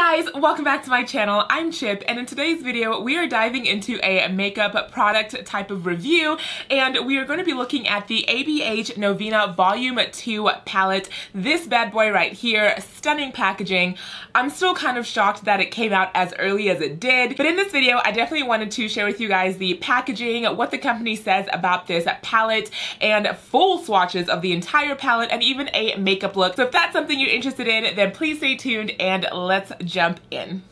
Hey guys, welcome back to my channel. I'm Chip, and in today's video we are diving into a makeup product type of review, and we are going to be looking at the Abh Norvina Volume 2 palette. This bad boy right here, stunning packaging. I'm still kind of shocked that it came out as early as it did, but in this video I definitely wanted to share with you guys the packaging, what the company says about this palette, and full swatches of the entire palette, and even a makeup look. So if that's something you're interested in, then please stay tuned and let's jump in.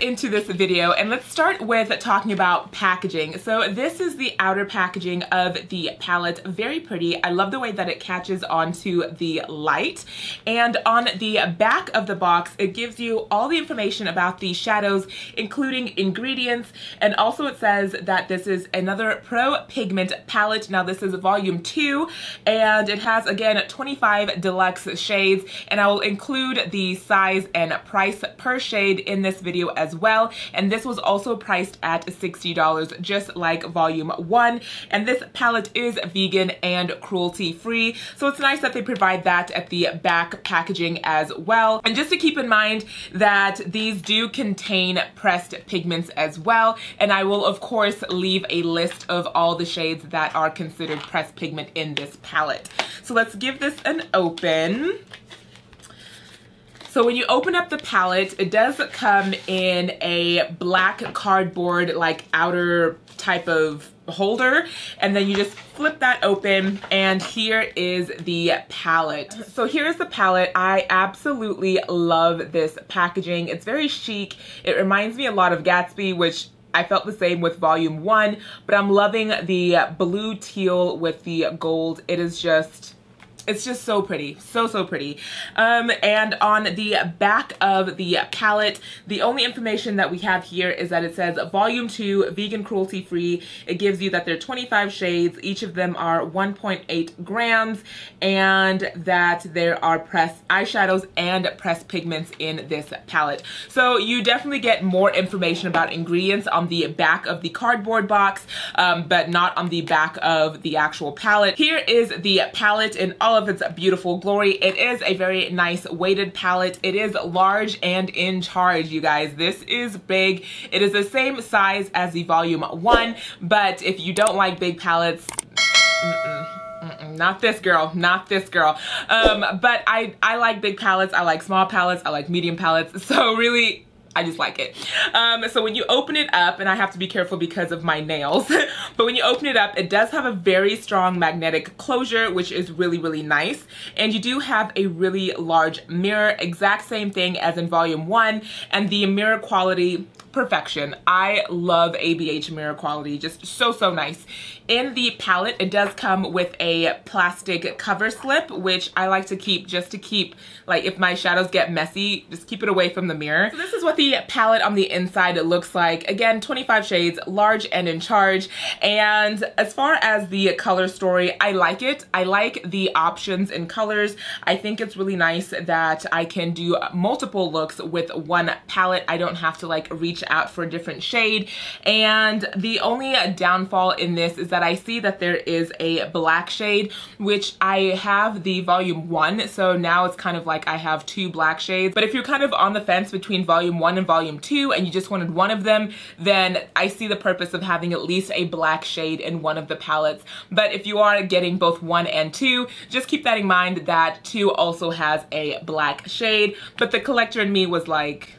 Into this video, and let's start with talking about packaging. So this is the outer packaging of the palette. Very pretty. I love the way that it catches onto the light, and on the back of the box it gives you all the information about the shadows, including ingredients, and also it says that this is another Pro Pigment palette. Now this is volume 2, and it has again 25 deluxe shades, and I will include the size and price per shade in this video as well. And this was also priced at $60, just like volume 1. And this palette is vegan and cruelty-free, so it's nice that they provide that at the back packaging as well. And just to keep in mind that these do contain pressed pigments as well, and I will of course leave a list of all the shades that are considered pressed pigment in this palette. So let's give this an open. So when you open up the palette, it does come in a black cardboard like outer type of holder, and then you just flip that open, and here is the palette. So here's the palette. I absolutely love this packaging. It's very chic. It reminds me a lot of Gatsby, which I felt the same with volume 1, but I'm loving the blue teal with the gold. It's just so pretty, so pretty. And on the back of the palette, the only information that we have here is that it says volume 2, vegan, cruelty free. It gives you that there are 25 shades, each of them are 1.8 grams, and that there are pressed eyeshadows and pressed pigments in this palette. So you definitely get more information about ingredients on the back of the cardboard box, but not on the back of the actual palette. Here is the palette in all of its beautiful glory. It is a very nice weighted palette. It is large and in charge, you guys. This is big. It is the same size as the volume 1, but if you don't like big palettes, not this girl, not this girl. But I like big palettes. I like small palettes. I like medium palettes. So really, I just like it. So when you open it up, and I have to be careful because of my nails, but when you open it up, it does have a very strong magnetic closure, which is really nice. And you do have a really large mirror, exact same thing as in volume 1, and the mirror quality, perfection. I love ABH mirror quality, just so nice. In the palette, it does come with a plastic cover slip, which I like to keep just to keep, like, if my shadows get messy, just keep it away from the mirror. So this is what the palette on the inside looks like. Again, 25 shades, large and in charge. And as far as the color story, I like it. I like the options in colors. I think it's really nice that I can do multiple looks with one palette. I don't have to like reach out for a different shade. And the only downfall in this is that I see that there is a black shade, which I have the volume 1, so now it's kind of like I have 2 black shades. But if you're kind of on the fence between volume 1 and volume 2 and you just wanted one of them, then I see the purpose of having at least a black shade in one of the palettes. But if you are getting both 1 and 2, just keep that in mind that 2 also has a black shade. But the collector in me was like,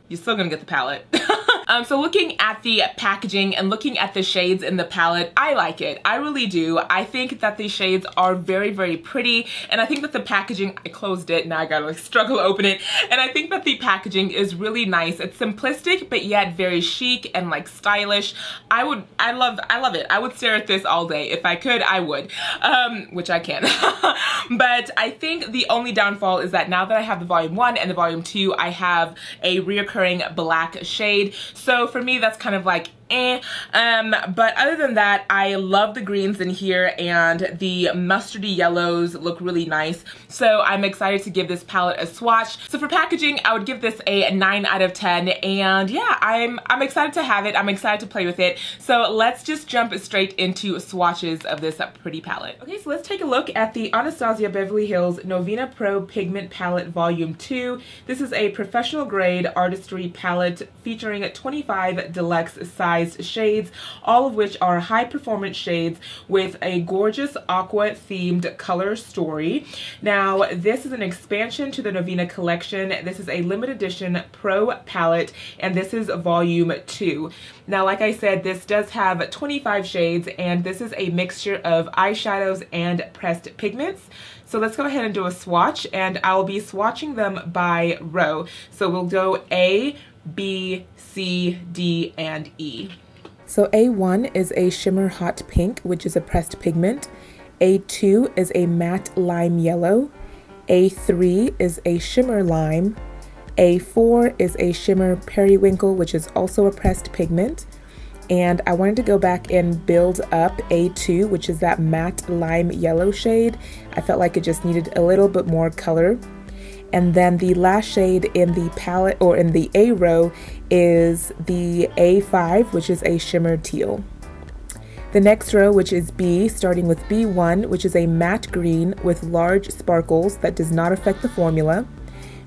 you're still gonna get the palette. So looking at the packaging and looking at the shades in the palette, I like it. I really do. I think that the shades are very pretty, and I think that the packaging, I closed it, now I gotta like struggle to open it, and I think that the packaging is really nice. It's simplistic, but yet very chic and like stylish. I love it. I would stare at this all day. If I could, I would, which I can. But I think the only downfall is that now that I have the volume 1 and the volume 2, I have a reoccurring black shade. So for me, that's kind of like But other than that, I love the greens in here, and the mustardy yellows look really nice. So I'm excited to give this palette a swatch. So for packaging, I would give this a 9 out of 10. And yeah, I'm excited to have it. I'm excited to play with it. So let's just jump straight into swatches of this pretty palette. Okay, so let's take a look at the Anastasia Beverly Hills Norvina Pro Pigment Palette Volume 2. This is a professional grade artistry palette featuring 25 deluxe-size shades, all of which are high performance shades with a gorgeous aqua themed color story. Now, this is an expansion to the Norvina collection. This is a limited edition pro palette, and this is volume 2. Now, like I said, this does have 25 shades, and this is a mixture of eyeshadows and pressed pigments. So let's go ahead and do a swatch, and I'll be swatching them by row. So we'll go A, B, C, D, and E. So A1 is a shimmer hot pink, which is a pressed pigment. A2 is a matte lime yellow. A3 is a shimmer lime. A4 is a shimmer periwinkle, which is also a pressed pigment. And I wanted to go back and build up A2, which is that matte lime yellow shade. I felt like it just needed a little bit more color. And then the last shade in the palette, or in the A row, is the A5, which is a shimmer teal. The next row, which is B, starting with B1, which is a matte green with large sparkles that does not affect the formula.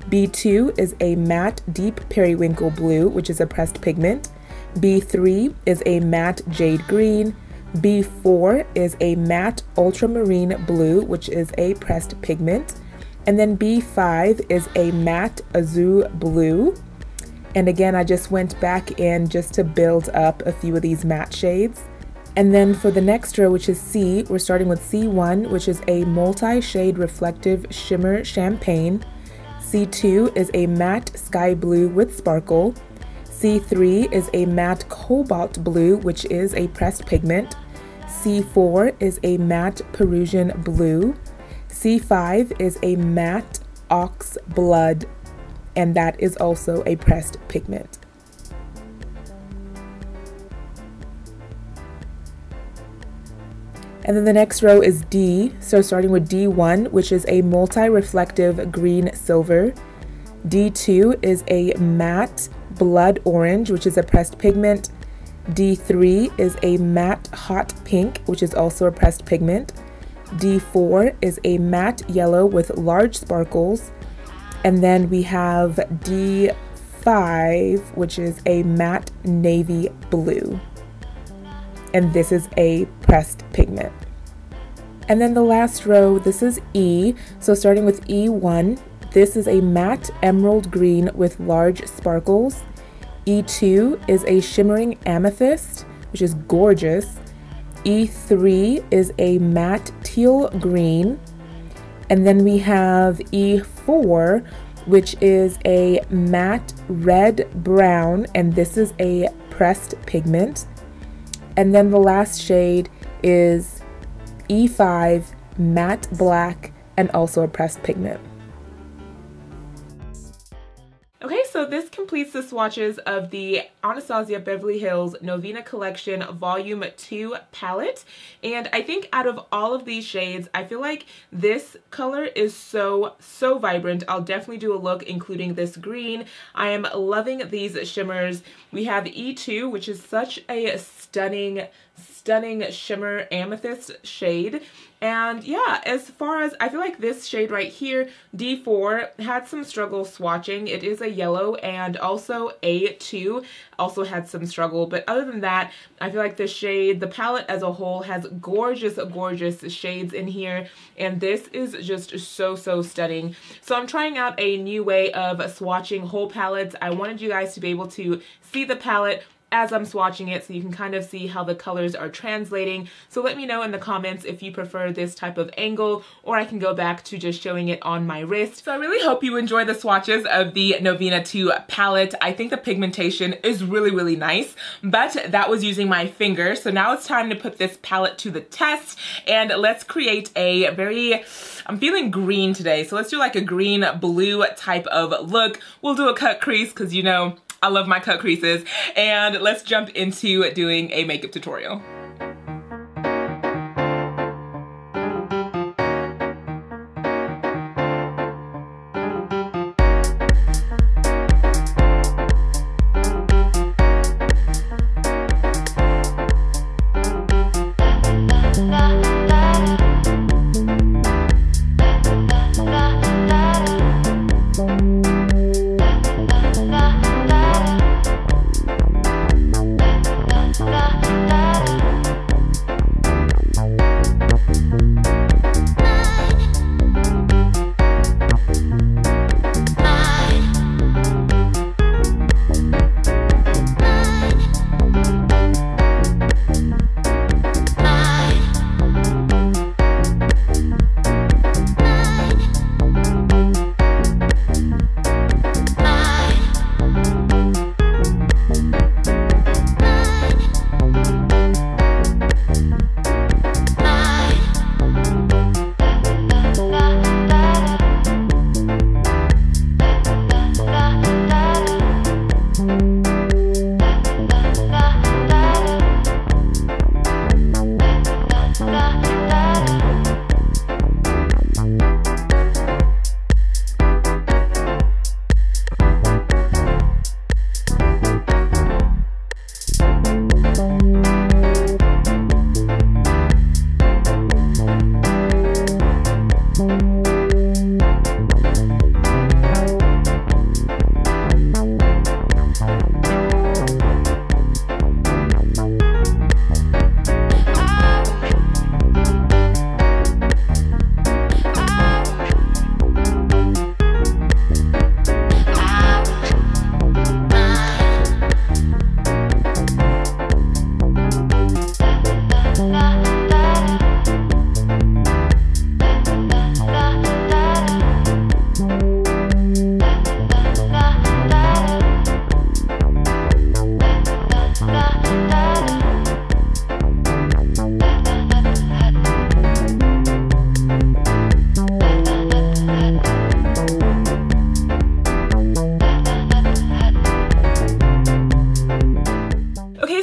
B2 is a matte deep periwinkle blue, which is a pressed pigment. B3 is a matte jade green. B4 is a matte ultramarine blue, which is a pressed pigment. And then B5 is a matte azure blue. And again, I just went back in just to build up a few of these matte shades. And then for the next row, which is C, we're starting with C1, which is a multi-shade reflective shimmer champagne. C2 is a matte sky blue with sparkle. C3 is a matte cobalt blue, which is a pressed pigment. C4 is a matte Perusian blue. C5 is a matte ox blood, and that is also a pressed pigment. And then the next row is D, so starting with D1, which is a multi-reflective green silver. D2 is a matte blood orange, which is a pressed pigment. D3 is a matte hot pink, which is also a pressed pigment. D4 is a matte yellow with large sparkles. And then we have D5, which is a matte navy blue. And this is a pressed pigment. And then the last row, this is E. So starting with E1, this is a matte emerald green with large sparkles. E2 is a shimmering amethyst, which is gorgeous. E3 is a matte teal green. And then we have E4, which is a matte red brown, and this is a pressed pigment. And then the last shade is E5, matte black, and also a pressed pigment. Okay, so this completes the swatches of the Anastasia Beverly Hills Norvina Collection Volume 2 palette. And I think out of all of these shades, I feel like this color is so vibrant. I'll definitely do a look including this green. I am loving these shimmers. We have E2, which is such a stunning shimmer amethyst shade. And yeah, as far as, I feel like this shade right here, D4, had some struggle swatching. It is a yellow, and also A2 also had some struggle. But other than that, I feel like the shade, the palette as a whole, has gorgeous shades in here. And this is just so stunning. So I'm trying out a new way of swatching whole palettes. I wanted you guys to be able to see the palette as I'm swatching it, so you can kind of see how the colors are translating. So let me know in the comments if you prefer this type of angle, or I can go back to just showing it on my wrist. So I really hope you enjoy the swatches of the Norvina 2 palette. I think the pigmentation is really nice, but that was using my finger. So now it's time to put this palette to the test, and let's create a very, I'm feeling green today, so let's do like a green blue type of look. We'll do a cut crease because, you know, I love my cut creases. And let's jump into doing a makeup tutorial.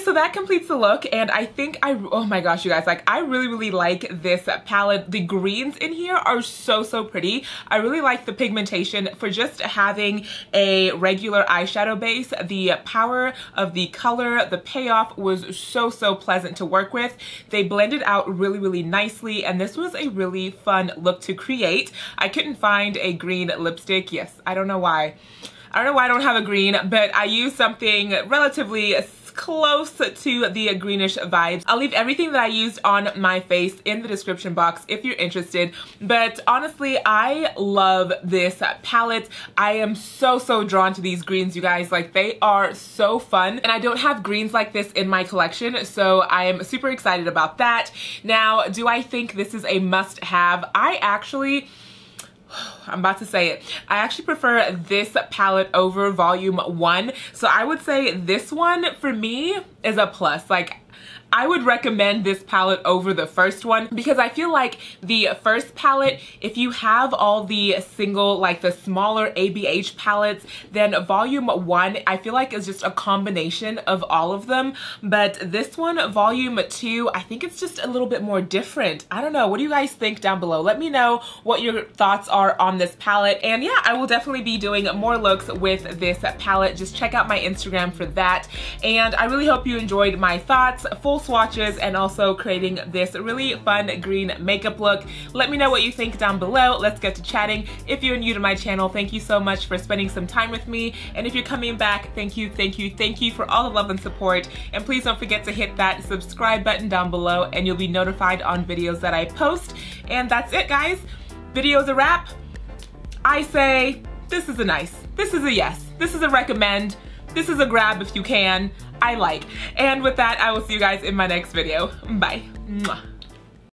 That completes the look, and I think oh my gosh, you guys, like, I really like this palette. The greens in here are so pretty. I really like the pigmentation for just having a regular eyeshadow base. The power of the color, the payoff was so pleasant to work with. They blended out really nicely, and this was a really fun look to create. I couldn't find a green lipstick. Yes, I don't know why. I don't know why I don't have a green, but I used something relatively close to the greenish vibes. I'll leave everything that I used on my face in the description box if you're interested. But honestly, I love this palette. I am so drawn to these greens, you guys. Like, they are so fun, and I don't have greens like this in my collection, so I am super excited about that. Now, do I think this is a must-have? I'm about to say it. I actually prefer this palette over volume 1. So I would say this one for me is a plus. Like, I would recommend this palette over the first one because I feel like the first palette, if you have all the single, like the smaller ABH palettes, then volume 1, I feel like is just a combination of all of them. But this one, volume 2, I think it's just a little bit more different. I don't know. What do you guys think down below? Let me know what your thoughts are on this palette. And yeah, I will definitely be doing more looks with this palette. Just check out my Instagram for that. And I really hope you enjoyed my thoughts, full swatches, and also creating this really fun green makeup look. Let me know what you think down below. Let's get to chatting. If you're new to my channel, thank you so much for spending some time with me. And if you're coming back, thank you for all the love and support. And please don't forget to hit that subscribe button down below, and you'll be notified on videos that I post. And that's it, guys. Video's a wrap. I say this is a nice, this is a yes, this is a recommend, this is a grab if you can, I like. And with that, I will see you guys in my next video. Bye. Mwah.